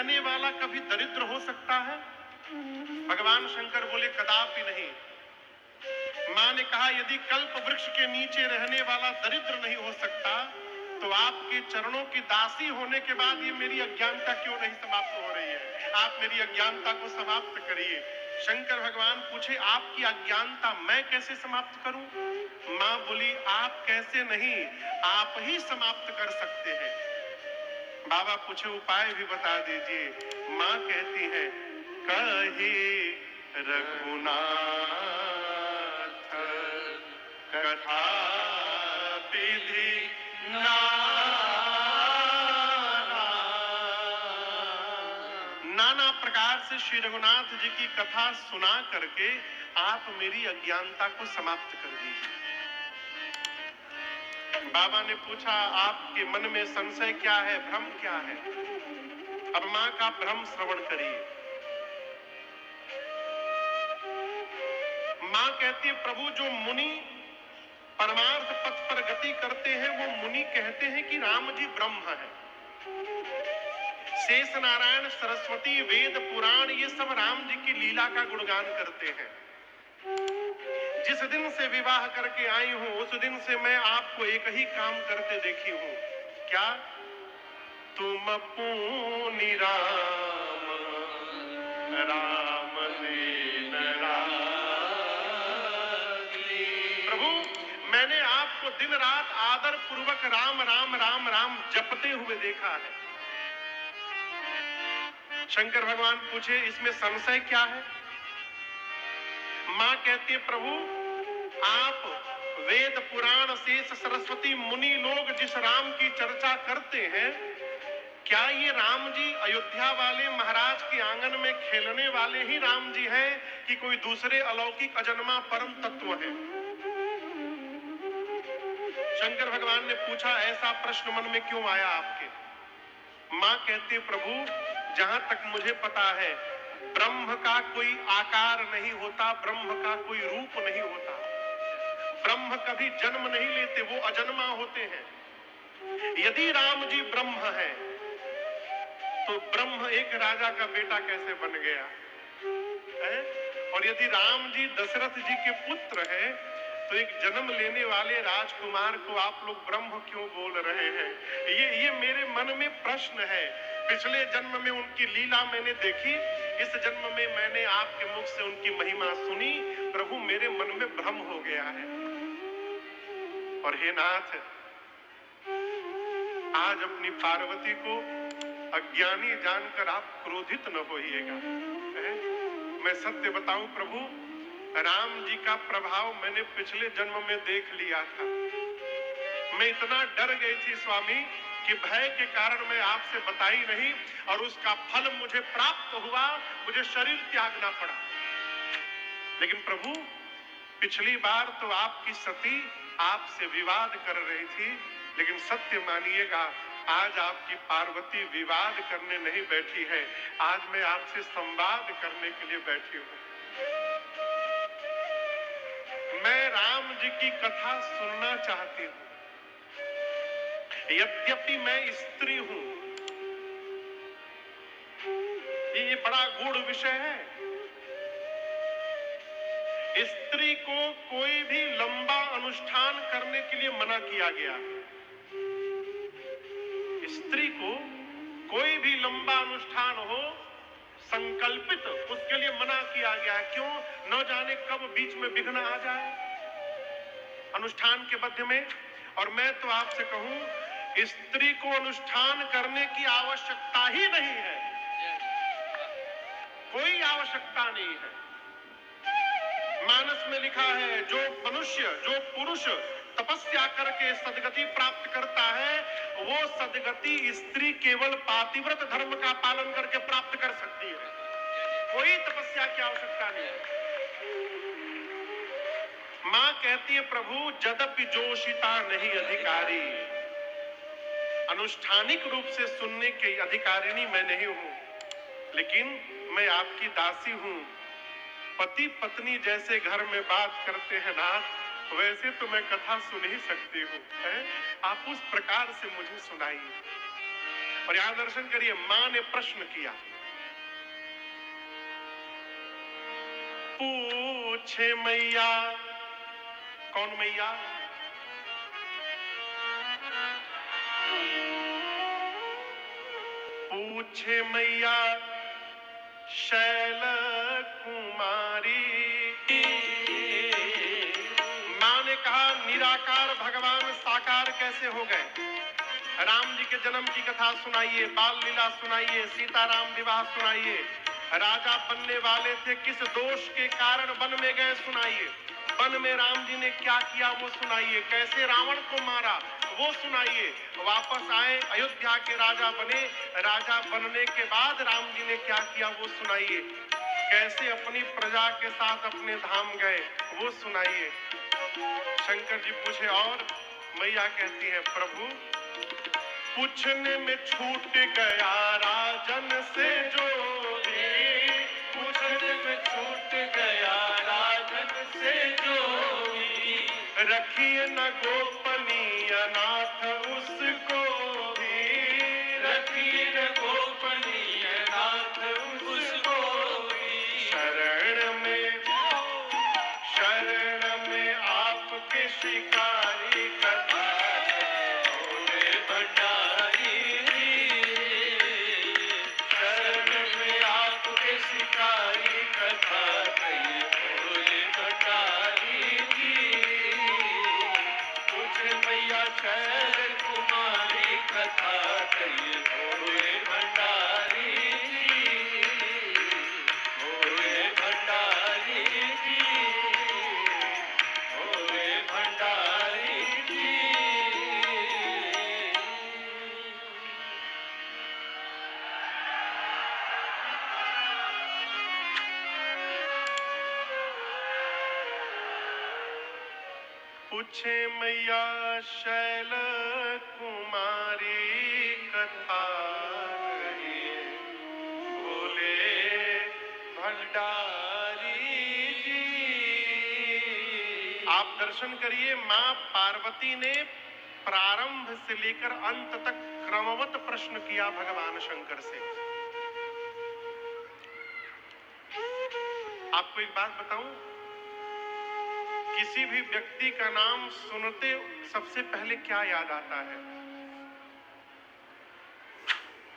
रहने वाला कभी दरिद्र हो सकता है? भगवान शंकर बोले कदापि नहीं। मां ने कहा यदि कल्प वृक्ष के नीचे रहने वाला दरिद्र नहीं हो सकता तो आपके चरणों की दासी होने के बाद ये मेरी अज्ञानता क्यों नहीं समाप्त हो रही है? आप मेरी अज्ञानता को समाप्त करिए। शंकर भगवान पूछे आपकी अज्ञानता मैं कैसे समाप्त करूं? मां बोली आप कैसे नहीं, आप ही समाप्त कर सकते हैं। बाबा पूछे उपाय भी बता दीजिए। मां कहती है कहे रघुनाथ कथा विधि नाना प्रकार से श्री रघुनाथ जी की कथा सुना करके आप मेरी अज्ञानता को समाप्त कर दीजिए। बाबा ने पूछा आपके मन में संशय क्या है, भ्रम क्या है? अब मां का भ्रम श्रवण करिए। मां कहती है प्रभु जो मुनि परमार्थ पथ पर गति करते हैं वो मुनि कहते हैं कि राम जी ब्रह्म है। शेष नारायण सरस्वती वेद पुराण ये सब राम जी की लीला का गुणगान करते हैं। जिस दिन से विवाह करके आई हूं उस दिन से मैं आपको एक ही काम करते देखी हूं। क्या? तुम पूनि राम राम दीन रानी। प्रभु मैंने आपको दिन रात आदर पूर्वक राम राम राम राम जपते हुए देखा है। शंकर भगवान पूछे इसमें संशय क्या है? मां कहती है प्रभु आप वेद पुराण शेष सरस्वती मुनि लोग जिस राम की चर्चा करते हैं क्या ये राम जी अयोध्या वाले महाराज के आंगन में खेलने वाले ही राम जी हैं कि कोई दूसरे अलौकिक अजन्मा परम तत्व है? शंकर भगवान ने पूछा ऐसा प्रश्न मन में क्यों आया आपके? मां कहती प्रभु जहां तक मुझे पता है ब्रह्म का कोई आकार नहीं होता, ब्रह्म का कोई रूप नहीं होता, ब्रह्म कभी जन्म नहीं लेते, वो अजन्मा होते हैं। यदि राम जी ब्रह्म है तो ब्रह्म एक राजा का बेटा कैसे बन गया है? और यदि राम जी दशरथ जी के पुत्र है तो एक जन्म लेने वाले राजकुमार को आप लोग ब्रह्म क्यों बोल रहे हैं? ये मेरे मन में प्रश्न है। पिछले जन्म में उनकी लीला मैंने देखी, इस जन्म में मैंने आपके मुख से उनकी महिमा सुनी। प्रभु मेरे मन में भ्रम हो गया है। और हे नाथ आज अपनी पार्वती को अज्ञानी जानकर आप क्रोधित न होइएगा। मैं सत्य बताऊं प्रभु राम जी का प्रभाव मैंने पिछले जन्म में देख लिया था। मैं इतना डर गई थी स्वामी कि भय के कारण मैं आपसे बताई नहीं और उसका फल मुझे प्राप्त हुआ, मुझे शरीर त्यागना पड़ा। लेकिन प्रभु पिछली बार तो आपकी सती आपसे विवाद कर रही थी, लेकिन सत्य मानिएगा आज आपकी पार्वती विवाद करने नहीं बैठी है, आज मैं आपसे संवाद करने के लिए बैठी हूं। मैं राम जी की कथा सुनना चाहती हूं। यद्यपि मैं स्त्री हूं, ये बड़ा गूढ़ विषय है। स्त्री को कोई भी लंबा अनुष्ठान करने के लिए मना किया गया। स्त्री को कोई भी लंबा अनुष्ठान हो संकल्पित उसके लिए मना किया गया। क्यों? न जाने कब बीच में विघ्न आ जाए अनुष्ठान के मध्य में। और मैं तो आपसे कहूं स्त्री को अनुष्ठान करने की आवश्यकता ही नहीं है, कोई आवश्यकता नहीं है। मानस में लिखा है जो मनुष्य जो पुरुष तपस्या करके सदगति प्राप्त करता है वो सदगति स्त्री केवल पातिव्रत धर्म का पालन करके प्राप्त कर सकती है, कोई तपस्या की आवश्यकता नहीं है। मां कहती है प्रभु जदपि जोशिता नहीं अधिकारी, अनुष्ठानिक रूप से सुनने की अधिकारिणी मैं नहीं हूं, लेकिन मैं आपकी दासी हूं। पति पत्नी जैसे घर में बात करते हैं ना वैसे तो मैं कथा सुन ही सकती हूँ, आप उस प्रकार से मुझे सुनाइए। और यहां दर्शन करिए, मां ने प्रश्न किया, पूछे मैया। कौन मैया? पूछे मैया शैल कुमारी। मां ने कहा, निराकार भगवान साकार कैसे हो गए? राम जी के जन्म की कथा सुनाइए, बाल लीला सुनाइए, सीताराम विवाह सुनाइए, राजा बनने वाले थे किस दोष के कारण वन में गए सुनाइए, वन में राम जी ने क्या किया वो सुनाइए, कैसे रावण को मारा वो सुनाइए, वापस आए अयोध्या के राजा बने, राजा बनने के बाद राम जी ने क्या किया वो सुनाइए, कैसे अपनी प्रजा के साथ अपने धाम गए वो सुनाइए। शंकर जी पूछे और? मैया कहती है, प्रभु पूछने में छूट गया राजन से जो भी, पूछने में छूट गया राजन से जो भी, रखिए न गोपनीय नाथ उसको भी, रखिए न गोपनीय नाथ उसको भी, शरण में आपके शिकारी कथा पूछे मैया शैल कुमारी कथा कहिए, बोले भंडारी जी। आप दर्शन करिए, मां पार्वती ने प्रारंभ से लेकर अंत तक क्रमवत प्रश्न किया भगवान शंकर से। आपको एक बात बताऊं, किसी भी व्यक्ति का नाम सुनते सबसे पहले क्या याद आता है?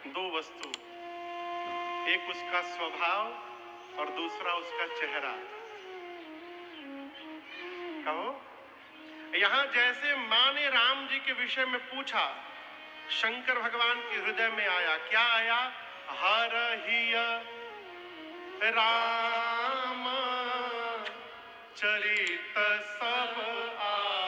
दो वस्तु, एक उसका स्वभाव और दूसरा उसका चेहरा। कहो, यहां जैसे मां ने राम जी के विषय में पूछा, शंकर भगवान के हृदय में आया, क्या आया? हरहिय राम चरित सब आए।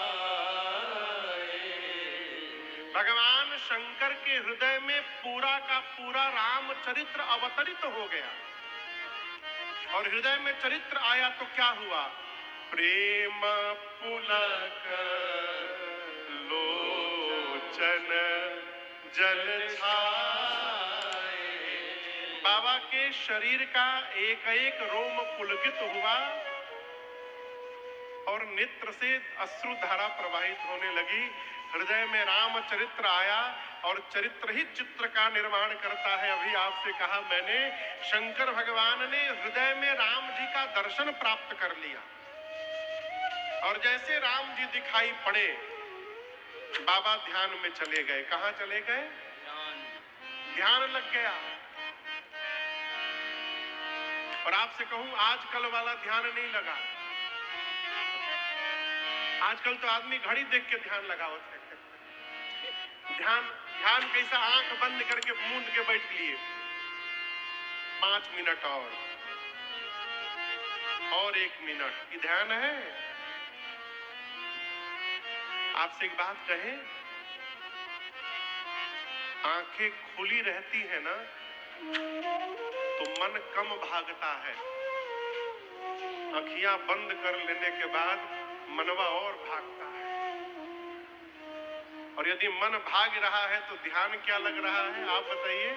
भगवान शंकर के हृदय में पूरा का पूरा राम चरित्र अवतरित हो गया, और हृदय में चरित्र आया तो क्या हुआ? प्रेम पुलक लोचन जल छाए। बाबा के शरीर का एक एक रोम पुलकित हुआ और नेत्र से अश्रु धारा प्रवाहित होने लगी। हृदय में राम चरित्र आया, और चरित्र ही चित्र का निर्माण करता है। अभी आपसे कहा मैंने, शंकर भगवान ने हृदय में राम जी का दर्शन प्राप्त कर लिया, और जैसे राम जी दिखाई पड़े, बाबा ध्यान में चले गए। कहां चले गए? ध्यान लग गया। और आपसे कहूं, आजकल वाला ध्यान नहीं लगा। आजकल तो आदमी घड़ी देख के ध्यान लगावत है। ध्यान कैसा? आंख बंद करके मूंद के बैठ लिए, 5 मिनट और 1 मिनट, ये ध्यान है? आपसे एक बात कहें, आंखें खुली रहती है ना तो मन कम भागता है, आंखियां बंद कर लेने के बाद मनवा और भागता है। और यदि मन भाग रहा है तो ध्यान क्या लग रहा है? आप बताइए।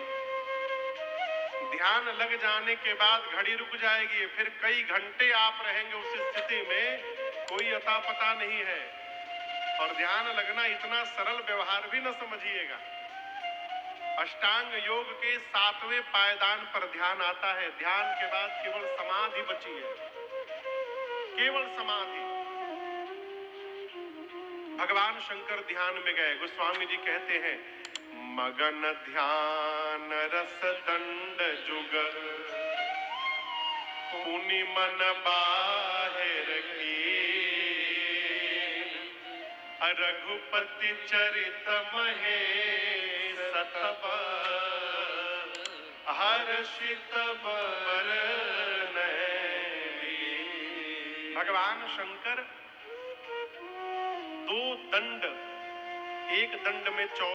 ध्यान लग जाने के बाद घड़ी रुक जाएगी, फिर कई घंटे आप रहेंगे उस स्थिति में, कोई अता पता नहीं है। और ध्यान लगना इतना सरल व्यवहार भी न समझिएगा। अष्टांग योग के 7वें पायदान पर ध्यान आता है। ध्यान के बाद केवल समाधि बची है, केवल समाधि। भगवान शंकर ध्यान में गए। गोस्वामी जी कहते हैं, मगन ध्यान रस दंड जुगर, पुनि मन बाहिर की, रघुपति चरित महेश तब, हर्षित बरन। भगवान शंकर 2 दंड, एक दंड में 14